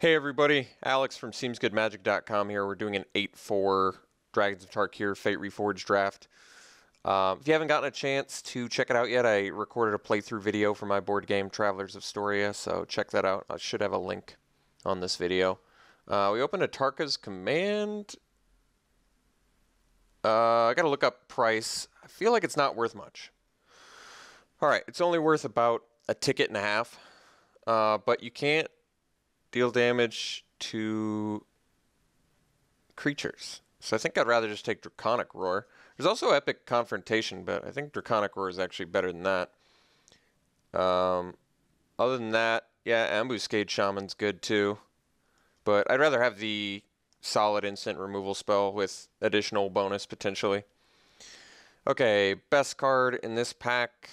Hey everybody, Alex from SeemsGoodMagic.com here. We're doing an 8-4 Dragons of Tarkir Fate Reforged draft. If you haven't gotten a chance to check it out yet, I recorded a playthrough video for my board game Travelers of Storia, so check that out. I should have a link on this video. We opened a Tarka's Command. I gotta look up price. I feel like it's not worth much. Alright, it's only worth about a ticket and a half, but you can't deal damage to creatures. So I think I'd rather just take Draconic Roar. There's also Epic Confrontation, but I think Draconic Roar is actually better than that. Other than that, yeah, Ambuscade Shaman's good too. But I'd rather have the solid instant removal spell with additional bonus potentially. Okay, best card in this pack,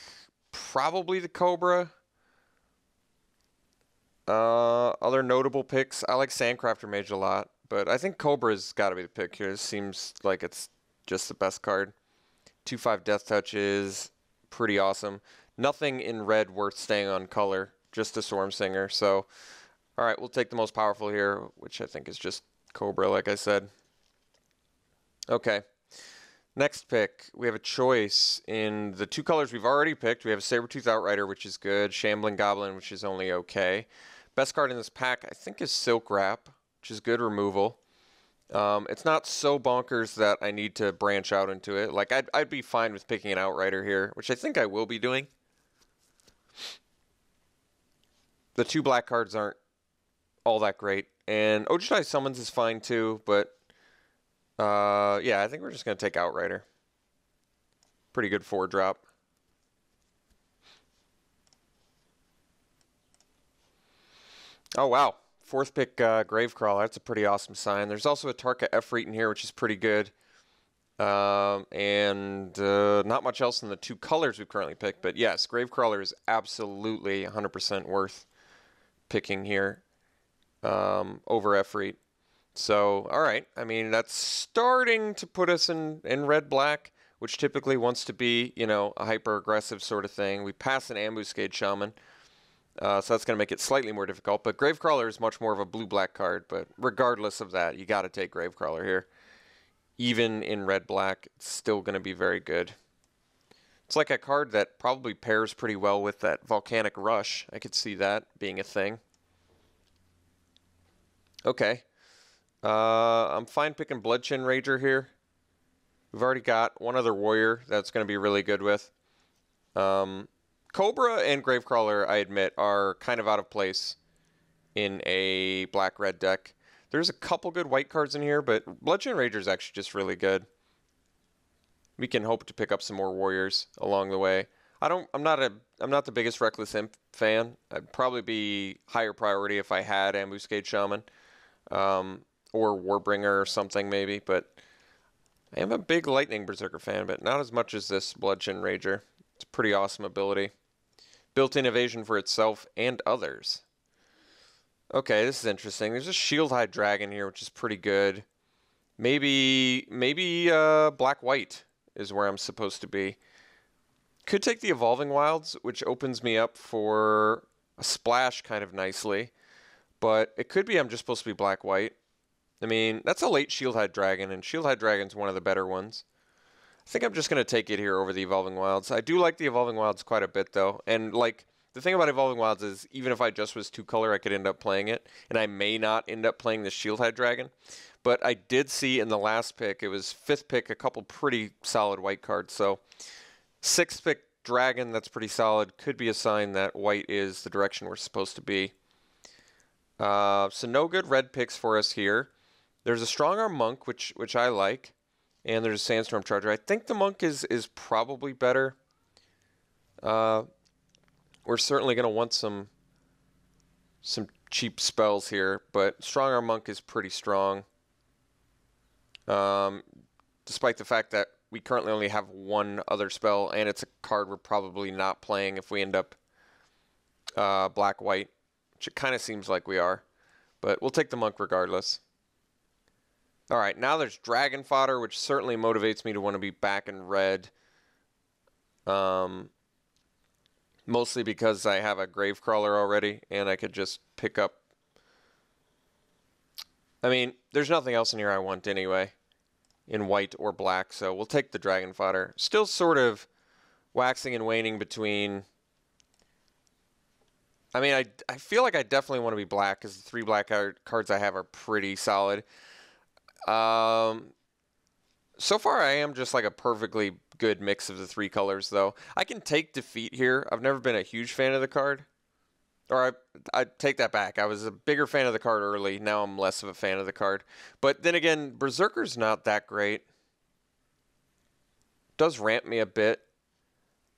probably the Cobra. Other notable picks, I like Sandcrafter Mage a lot, but I think Cobra's got to be the pick here. This seems like it's just the best card. 2/5 Death Touch is pretty awesome. Nothing in red worth staying on color, just a Storm Singer. So, alright, we'll take the most powerful here, which I think is just Cobra, like I said. Okay. Next pick, we have a choice in the two colors we've already picked. We have a Sabertooth Outrider, which is good. Shambling Goblin, which is only okay. Best card in this pack, I think, is Silk Wrap, which is good removal. It's not so bonkers that I need to branch out into it. Like, I'd be fine with picking an Outrider here, which I think I will be doing. The two black cards aren't all that great. And Ojai Summons is fine too, but yeah, I think we're just going to take Outrider. Pretty good 4-drop. Oh, wow. Fourth pick, Gravecrawler. That's a pretty awesome sign. There's also a Tarka Efreet in here, which is pretty good. And not much else in the two colors we've currently picked. But yes, Gravecrawler is absolutely 100% worth picking here over Efreet. So, alright. I mean, that's starting to put us in red-black, which typically wants to be, you know, a hyper-aggressive sort of thing. We pass an Ambuscade Shaman. So that's going to make it slightly more difficult. But Gravecrawler is much more of a blue-black card. But regardless of that, you got to take Gravecrawler here. Even in red-black, it's still going to be very good. It's like a card that probably pairs pretty well with that Volcanic Rush. I could see that being a thing. Okay. I'm fine picking Bloodchin Rager here. We've already got one other warrior that's going to be really good with. Cobra and Gravecrawler, I admit, are kind of out of place in a black-red deck. There's a couple good white cards in here, but Bloodchin Rager is actually just really good. We can hope to pick up some more warriors along the way. I'm not the biggest Reckless Imp fan. I'd probably be higher priority if I had Ambuscade Shaman, or Warbringer or something maybe, but I am a big Lightning Berserker fan, but not as much as this Bloodchin Rager. It's a pretty awesome ability. Built-in evasion for itself and others. Okay, this is interesting. There's a Shieldhide Dragon here, which is pretty good. Maybe black-white is where I'm supposed to be. Could take the Evolving Wilds, which opens me up for a splash kind of nicely. But it could be I'm just supposed to be black-white. I mean, that's a late Shieldhide Dragon, and Shieldhide Dragon's one of the better ones. I think I'm just going to take it here over the Evolving Wilds. I do like the Evolving Wilds quite a bit, though. And, like, the thing about Evolving Wilds is even if I just was 2-color, I could end up playing it. And I may not end up playing the Shieldhide Dragon. But I did see in the last pick, it was 5th pick, a couple pretty solid white cards. So 6th pick Dragon, that's pretty solid. Could be a sign that white is the direction we're supposed to be. So no good red picks for us here. There's a Strongarm Monk, which I like. And there's a Sandstorm Charger. I think the Monk is probably better. We're certainly going to want some cheap spells here, but Strongarm Monk is pretty strong. Despite the fact that we currently only have one other spell, and it's a card we're probably not playing if we end up black-white, which it kind of seems like we are. But we'll take the Monk regardless. Alright, now there's Dragon Fodder, which certainly motivates me to want to be back in red. Mostly because I have a Gravecrawler already, and I could just pick up I mean, there's nothing else in here I want anyway, in white or black, so we'll take the Dragon Fodder. Still sort of waxing and waning between... I mean, I feel like I definitely want to be black, because the 3 black cards I have are pretty solid. So far, I am just like a perfectly good mix of the 3 colors, though. I can take Defeat here. I've never been a huge fan of the card. Or I take that back. I was a bigger fan of the card early. Now I'm less of a fan of the card. But then again, Berserker's not that great. Does ramp me a bit.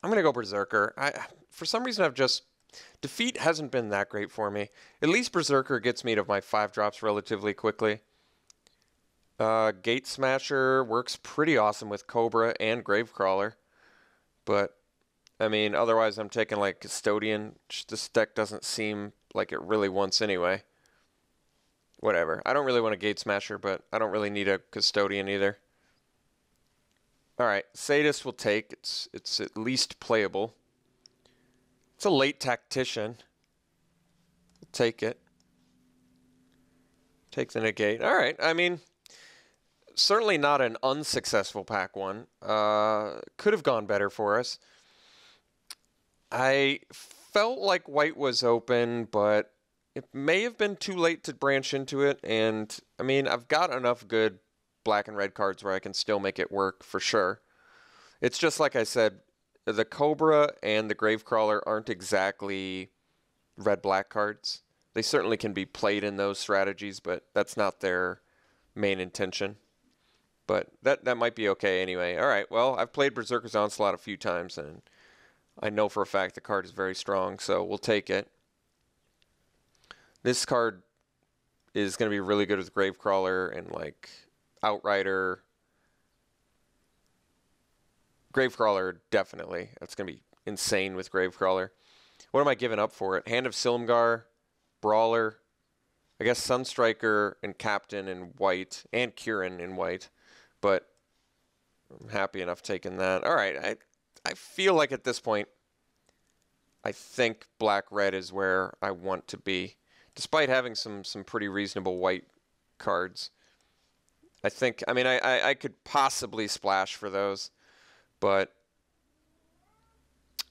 I'm going to go Berserker. For some reason, I've just... Defeat hasn't been that great for me. At least Berserker gets me to my 5 drops relatively quickly. Gate Smasher works pretty awesome with Cobra and Gravecrawler. But, I mean, otherwise I'm taking like Custodian. This deck doesn't seem like it really wants anyway. Whatever. I don't really want a Gate Smasher, but I don't really need a Custodian either. Alright, Sadist will take. It's at least playable. It's a late Tactician. We'll take it. Take the negate. Alright, I mean... Certainly not an unsuccessful pack one. Could have gone better for us. I felt like white was open, but it may have been too late to branch into it. And, I mean, I've got enough good black and red cards where I can still make it work for sure. It's just like I said, the Cobra and the Gravecrawler aren't exactly red-black cards. They certainly can be played in those strategies, but that's not their main intention. But that might be okay anyway. Alright, well, I've played Berserker's Onslaught a few times, and I know for a fact the card is very strong, so we'll take it. This card is going to be really good with Gravecrawler and, like, Outrider. Gravecrawler, definitely. That's going to be insane with Gravecrawler. What am I giving up for it? Hand of Silumgar, Brawler, I guess Sunstriker and Captain in white, and Kieran in white. But I'm happy enough taking that. All right, I feel like at this point, I think black-red is where I want to be. Despite having some pretty reasonable white cards. I mean, I could possibly splash for those. But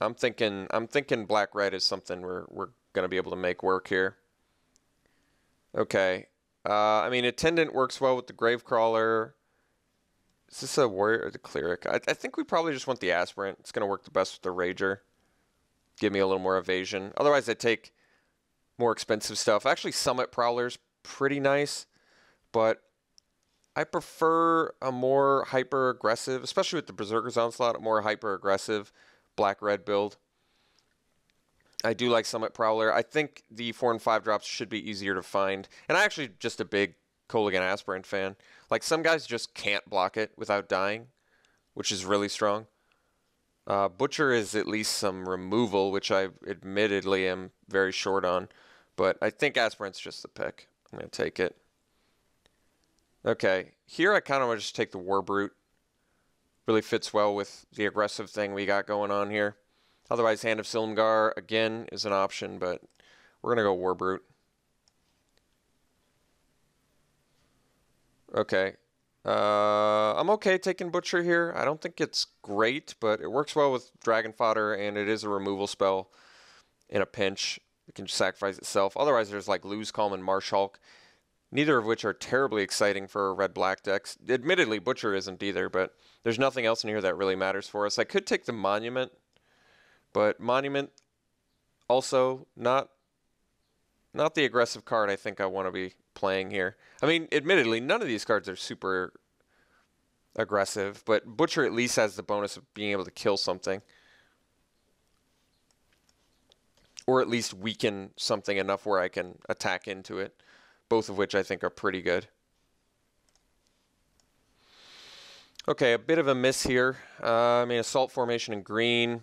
I'm thinking black-red is something we're going to be able to make work here. Okay. I mean, Attendant works well with the Gravecrawler. Is this a Warrior or the Cleric? I think we probably just want the Aspirant. It's going to work the best with the Rager. Give me a little more evasion. Otherwise, I take more expensive stuff. Actually, Summit Prowler's pretty nice, but I prefer a more hyper-aggressive, especially with the Berserker's Onslaught, a more hyper-aggressive black-red build. I do like Summit Prowler. I think the 4 and 5 drops should be easier to find. And I'm actually just a big Kolaghan Aspirant fan. Like, some guys just can't block it without dying, which is really strong. Butcher is at least some removal, which I admittedly am very short on. But I think Aspirant's just the pick. I'm going to take it. Okay, here I kind of want to just take the Warbrute. Really fits well with the aggressive thing we got going on here. Otherwise, Hand of Silumgar, again, is an option, but we're going to go Warbrute. Okay. I'm okay taking Butcher here. I don't think it's great, but it works well with Dragon Fodder, and it is a removal spell in a pinch. It can just sacrifice itself. Otherwise, there's like Lose Calm and Marshhulk, neither of which are terribly exciting for red-black decks. Admittedly, Butcher isn't either, but there's nothing else in here that really matters for us. I could take the Monument, but Monument also not the aggressive card I think I want to be playing here. I mean, admittedly, none of these cards are super aggressive, but Butcher at least has the bonus of being able to kill something. Or at least weaken something enough where I can attack into it. Both of which I think are pretty good. Okay, a bit of a miss here. I mean, Assault Formation in green,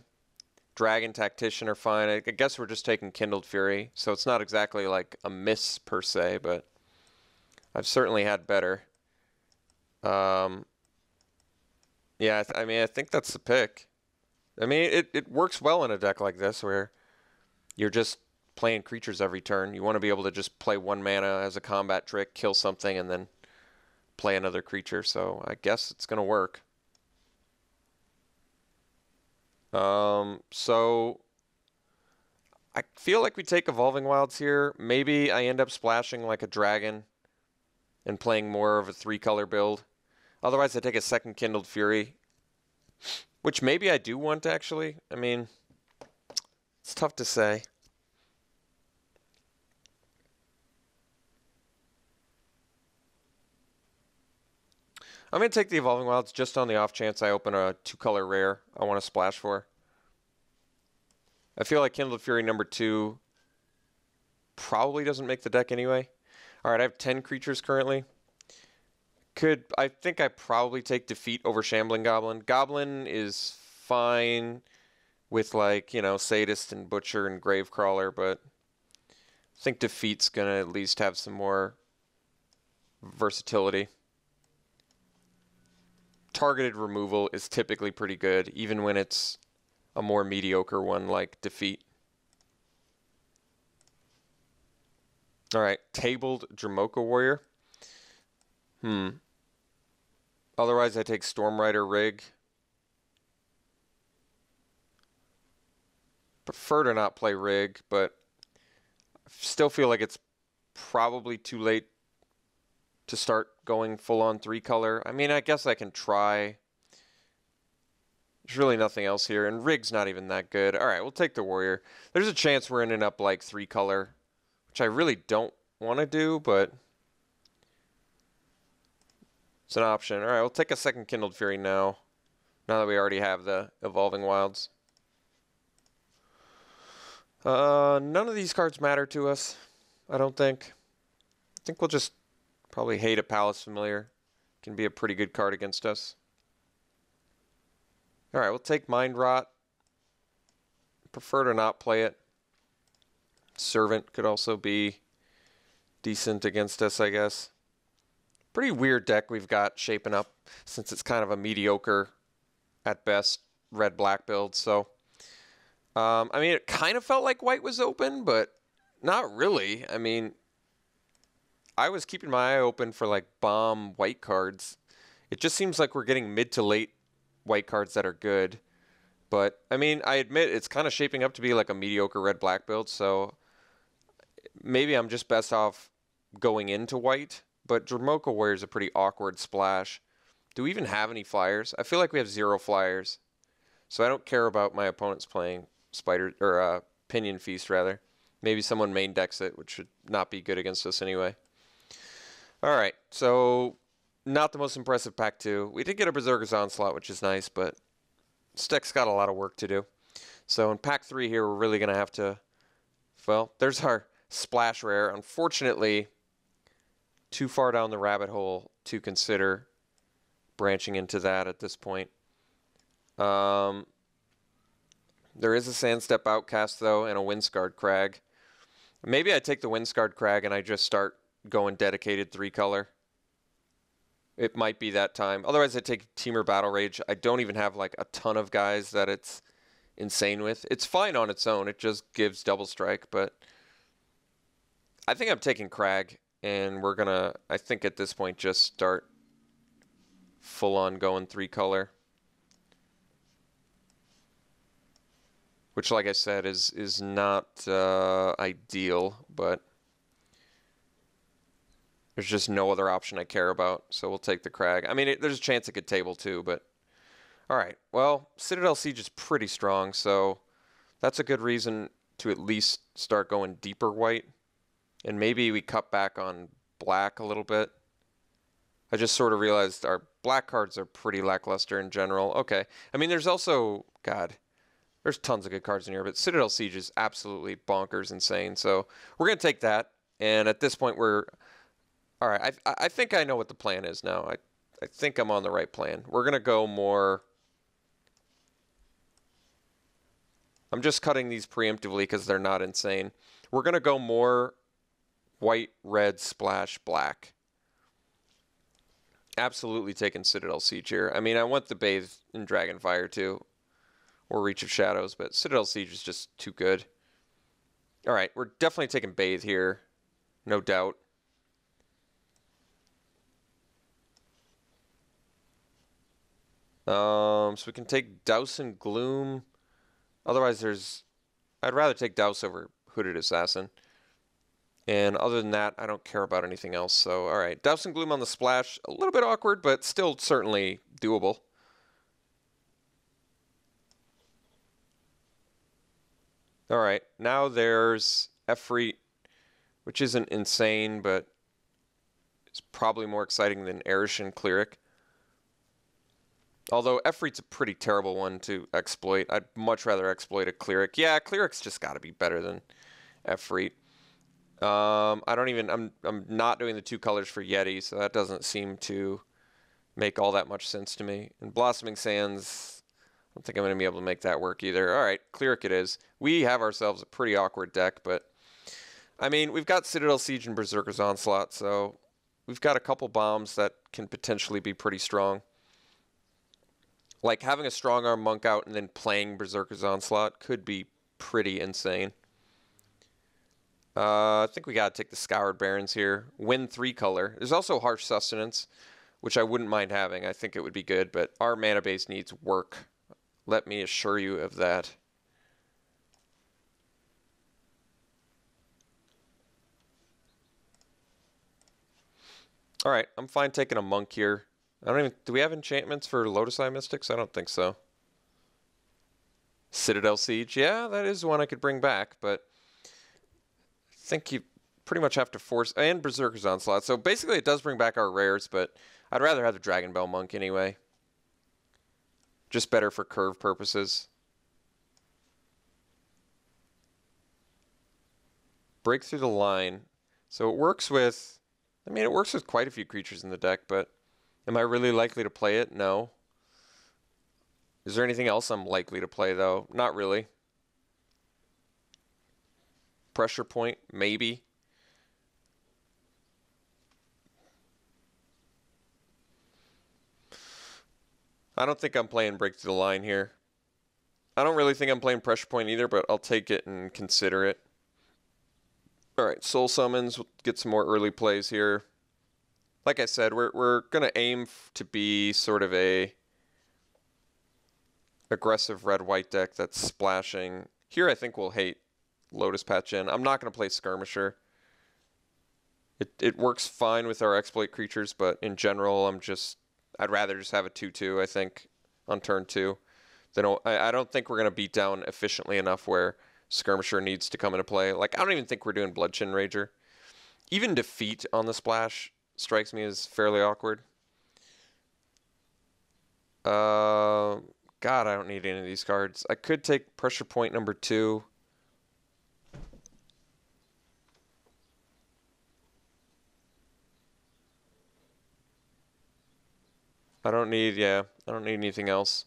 Dragon Tactician are fine. I guess we're just taking Kindled Fury, so it's not exactly like a miss per se, but I've certainly had better. Yeah, I mean, I think that's the pick. I mean, it works well in a deck like this where you're just playing creatures every turn. You want to be able to just play 1 mana as a combat trick, kill something, and then play another creature. So I guess it's going to work. So I feel like we take Evolving Wilds here. Maybe I end up splashing like a dragon and playing more of a 3-color build. Otherwise, I take a second Kindled Fury, which maybe I do want, actually. I mean, it's tough to say. I'm going to take the Evolving Wilds just on the off chance I open a 2-color rare I want to splash for. I feel like Kindled Fury number 2 probably doesn't make the deck anyway. Alright, I have 10 creatures currently. I think I probably take Defeat over Shambling Goblin. Goblin is fine with, like, you know, Sadist and Butcher and Gravecrawler, but I think Defeat's going to at least have some more versatility. Targeted removal is typically pretty good, even when it's a more mediocre one like Defeat. Alright, tabled Dramoka Warrior. Otherwise, I take Stormrider Rig. Prefer to not play Rig, but I still feel like it's probably too late to start going full-on 3-color. I mean, I guess I can try. There's really nothing else here, and Rig's not even that good. Alright, we'll take the Warrior. There's a chance we're ending up like 3-color, which I really don't want to do, but it's an option. Alright, we'll take a second Kindled Fury now that we already have the Evolving Wilds. None of these cards matter to us, I don't think. I think we'll just probably hate a Palace Familiar. Can be a pretty good card against us. Alright, we'll take Mind Rot. Prefer to not play it. Servant could also be decent against us, I guess. Pretty weird deck we've got shaping up, since it's kind of a mediocre, at best, red-black build. So, I mean, it kind of felt like white was open, but not really. I mean, I was keeping my eye open for, like, bomb white cards. It just seems like we're getting mid to late white cards that are good. But, I mean, I admit it's kind of shaping up to be like a mediocre red-black build, so maybe I'm just best off going into white. But Dramoka Warrior is a pretty awkward splash. Do we even have any flyers? I feel like we have 0 flyers. So I don't care about my opponents playing Pinion Feast, rather. Maybe someone main decks it, which should not be good against us anyway. Alright, so not the most impressive pack 2. We did get a Berserker's Onslaught, which is nice, but this deck's got a lot of work to do. So in pack 3 here, we're really going to have to... Well, there's our splash rare. Unfortunately, too far down the rabbit hole to consider branching into that at this point. There is a Sandstep Outcast, though, and a Windscarred Crag. Maybe I take the Windscarred Crag and I just start going dedicated 3-color. It might be that time. Otherwise, I take Temur Battle Rage. I don't even have like a ton of guys that it's insane with. It's fine on its own. It just gives double strike, but I think I'm taking Crag, and we're gonna, I think at this point, just start full on going 3-color. Which, like I said, is not ideal, but there's just no other option I care about, so we'll take the Crag. I mean, there's a chance it could table too, but... Alright, well, Citadel Siege is pretty strong, so that's a good reason to at least start going deeper white. And maybe we cut back on black a little bit. I just sort of realized our black cards are pretty lackluster in general. Okay, I mean, there's also... God, there's tons of good cards in here, but Citadel Siege is absolutely bonkers insane, so we're going to take that. And at this point, we're... All right, I think I know what the plan is now. I think I'm on the right plan. We're going to go more... I'm just cutting these preemptively because they're not insane. We're going to go more white, red, splash, black. Absolutely taking Citadel Siege here. I mean, I want the Bathe in Dragonfire too, or Reach of Shadows, but Citadel Siege is just too good. All right, we're definitely taking Bathe here. No doubt. So we can take Douse and Gloom. Otherwise, I'd rather take Douse over Hooded Assassin. And other than that, I don't care about anything else. So, all right, Douse and Gloom on the splash. A little bit awkward, but still certainly doable. All right, now there's Efreet, which isn't insane, but it's probably more exciting than Erishan Cleric. Although Efreet's a pretty terrible one to exploit. I'd much rather exploit a Cleric. Yeah, Cleric's just got to be better than Efreet. I'm not doing the 2 colors for Yeti, so that doesn't seem to make all that much sense to me. And Blossoming Sands, I don't think I'm going to be able to make that work either. All right, Cleric it is. We have ourselves a pretty awkward deck, but I mean, we've got Citadel Siege and Berserker's Onslaught, so we've got a couple bombs that can potentially be pretty strong. Like having a Strong Arm Monk out and then playing Berserker's Onslaught could be pretty insane. I think we got to take the Scoured Barons here. Win 3 color. There's also Harsh Sustenance, which I wouldn't mind having. I think it would be good, but our mana base needs work. Let me assure you of that. All right, I'm fine taking a Monk here. Do we have enchantments for Lotus Eye Mystics? I don't think so. Citadel Siege, yeah, that is one I could bring back, but I think you pretty much have to force, and Berserker's Onslaught. So basically it does bring back our rares, but I'd rather have the Dragon Bell Monk anyway. Just better for curve purposes. Break through the line. So it works with, it works with quite a few creatures in the deck, but am I really likely to play it? No. Is there anything else I'm likely to play, though? Not really. Pressure Point, maybe. I don't think I'm playing Break Through the Line here. I don't really think I'm playing Pressure Point either, but I'll take it and consider it. All right, Soul Summons. We'll get some more early plays here. Like I said, we're going to aim to be sort of a aggressive red-white deck that's splashing. Here I think we'll hate Lotus Patch In. I'm not going to play Skirmisher. It works fine with our exploit creatures, but in general I'd rather just have a 2/2, I think, on turn 2. I don't think we're going to beat down efficiently enough where Skirmisher needs to come into play. Like, I don't even think we're doing Bloodshin Rager. Even Defeat on the splash strikes me as fairly awkward. God, I don't need any of these cards. I could take Pressure Point number 2. I don't need anything else.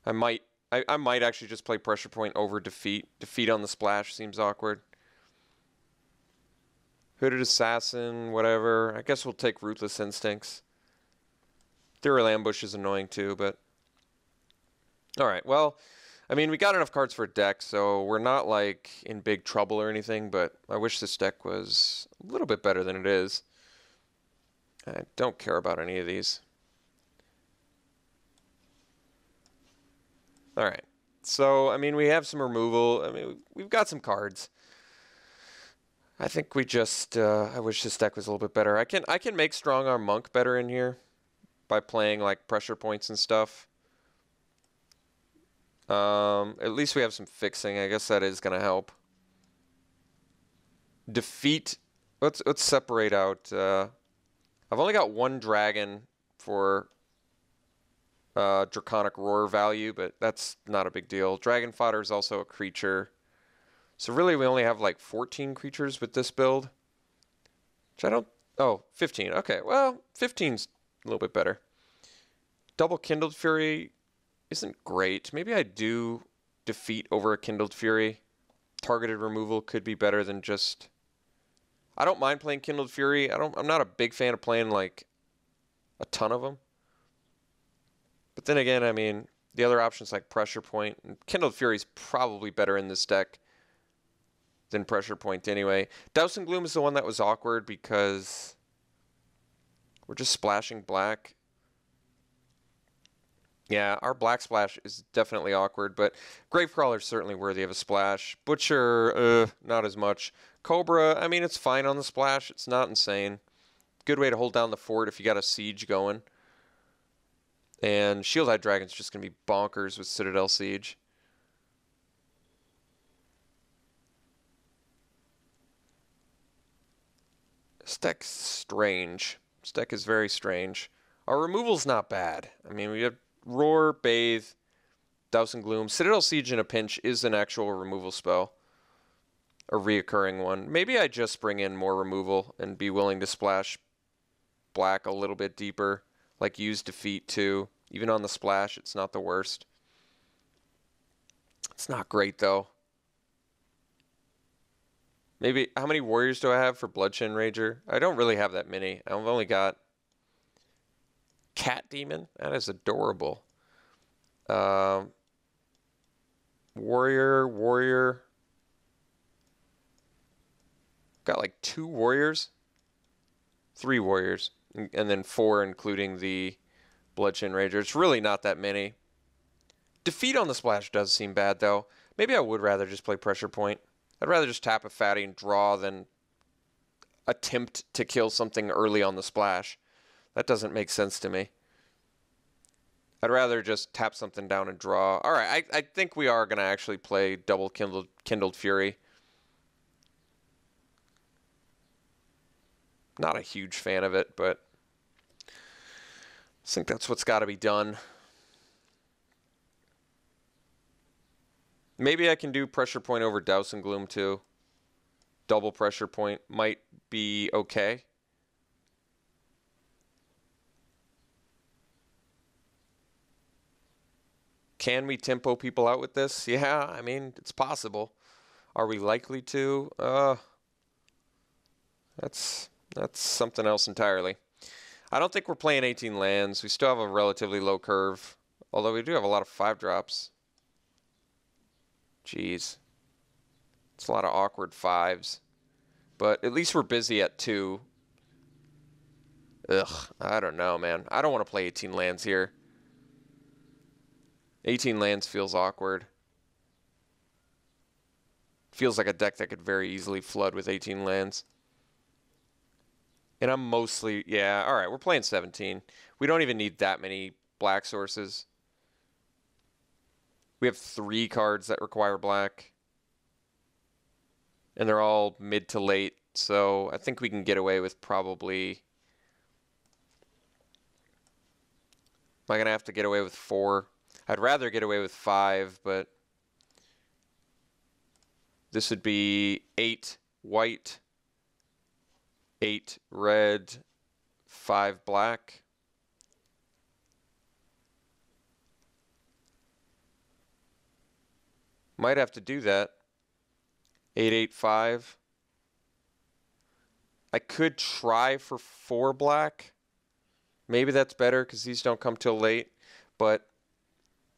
I might actually just play Pressure Point over Defeat. Defeat on the splash seems awkward. Hooded Assassin, whatever. I guess we'll take Ruthless Instincts. Ethereal Ambush is annoying too, but... Alright, well, we got enough cards for a deck, so we're not, like, in big trouble or anything, but I wish this deck was a little bit better than it is. I don't care about any of these. Alright, so, we have some removal. We've got some cards. I think we just, I wish this deck was a little bit better. I can make Strong Arm Monk better in here by playing, like, Pressure Points and stuff. At least we have some fixing. I guess that is going to help. Defeat. Let's separate out. I've only got 1 dragon for Draconic Roar value, but that's not a big deal. Dragon Fodder is also a creature. So really we only have like 14 creatures with this build. Which I don't... Oh, 15. Okay, well, 15's a little bit better. Double Kindled Fury isn't great. Maybe I do Defeat over a Kindled Fury. Targeted removal could be better than just... I don't mind playing Kindled Fury. I'm not a big fan of playing like a ton of them. But then again, the other options like Pressure Point and Kindled Fury is probably better in this deck than Pressure Point anyway. Douse and Gloom is the one that was awkward because we're just splashing black. Yeah, our black splash is definitely awkward, but Gravecrawler is certainly worthy of a splash. Butcher, not as much. Cobra, I mean, it's fine on the splash. It's not insane. Good way to hold down the fort if you got a siege going. And Shield-Eyed Dragon's just going to be bonkers with Citadel Siege. This deck's strange. This deck is very strange. Our removal's not bad. I mean, we have Roar, Bathe, Douse and Gloom. Citadel Siege in a pinch is an actual removal spell. A reoccurring one. Maybe I just bring in more removal and be willing to splash black a little bit deeper. Like use Defeat too. Even on the splash, it's not the worst. It's not great though. Maybe, how many warriors do I have for Bloodshed Rager? I don't really have that many. I've only got Cat Demon. That is adorable. Warrior. Got like 2 warriors. 3 warriors. And then 4 including the Bloodshed Rager. It's really not that many. Defeat on the splash does seem bad though. Maybe I would rather just play Pressure Point. I'd rather just tap a fatty and draw than attempt to kill something early on the splash. That doesn't make sense to me. I'd rather just tap something down and draw. All right, I think we are going to actually play double Kindled Fury. Not a huge fan of it, but I think that's what's got to be done. Maybe I can do Pressure Point over Douse and Gloom too. Double Pressure Point might be okay. Can we tempo people out with this? Yeah, I mean, it's possible. Are we likely to? That's something else entirely. I don't think we're playing 18 lands. We still have a relatively low curve. Although we do have a lot of 5-drops. Jeez. It's a lot of awkward 5s. But at least we're busy at 2. Ugh, I don't know, man. I don't want to play 18 lands here. 18 lands feels awkward. Feels like a deck that could very easily flood with 18 lands. And I'm mostly, yeah, all right, we're playing 17. We don't even need that many black sources. We have 3 cards that require black. And they're all mid to late, so I think we can get away with probably... Am I going to have to get away with 4? I'd rather get away with 5, but... This would be 8 white, 8 red, 5 black. Might have to do that. 8-8-5. I could try for 4 black. Maybe that's better because these don't come till late. But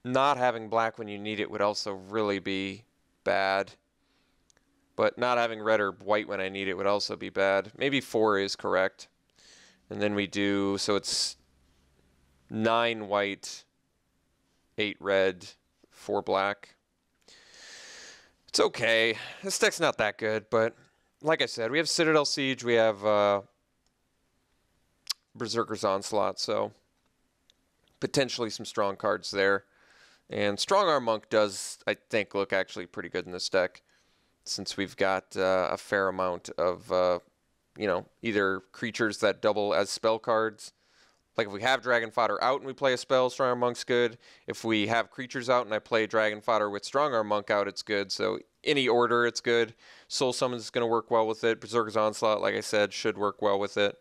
not having black when you need it would also really be bad. But not having red or white when I need it would also be bad. Maybe 4 is correct. And then we do, so it's 9 white, 8 red, 4 black. It's okay. This deck's not that good, but like I said, we have Citadel Siege, we have Berserker's Onslaught, so potentially some strong cards there. And Strong Arm Monk does, I think, look actually pretty good in this deck, since we've got a fair amount of, you know, either creatures that double as spell cards. Like if we have Dragon Fodder out and we play a spell, Strong Arm Monk's good. If we have creatures out and I play Dragon Fodder with Strong Arm Monk out, it's good. So any order, it's good. Soul Summon's going to work well with it. Berserker's Onslaught, like I said, should work well with it.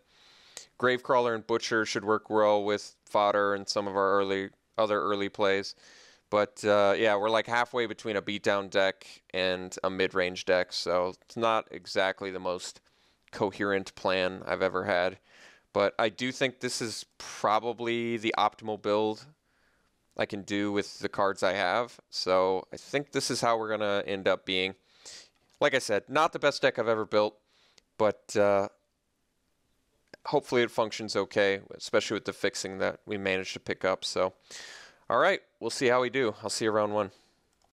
Gravecrawler and Butcher should work well with Fodder and some of our other early plays. But yeah, we're like halfway between a beatdown deck and a mid-range deck, so it's not exactly the most coherent plan I've ever had. But I do think this is probably the optimal build I can do with the cards I have. So I think this is how we're going to end up being. Like I said, not the best deck I've ever built, but hopefully it functions okay, especially with the fixing that we managed to pick up. So, all right, we'll see how we do. I'll see you round 1.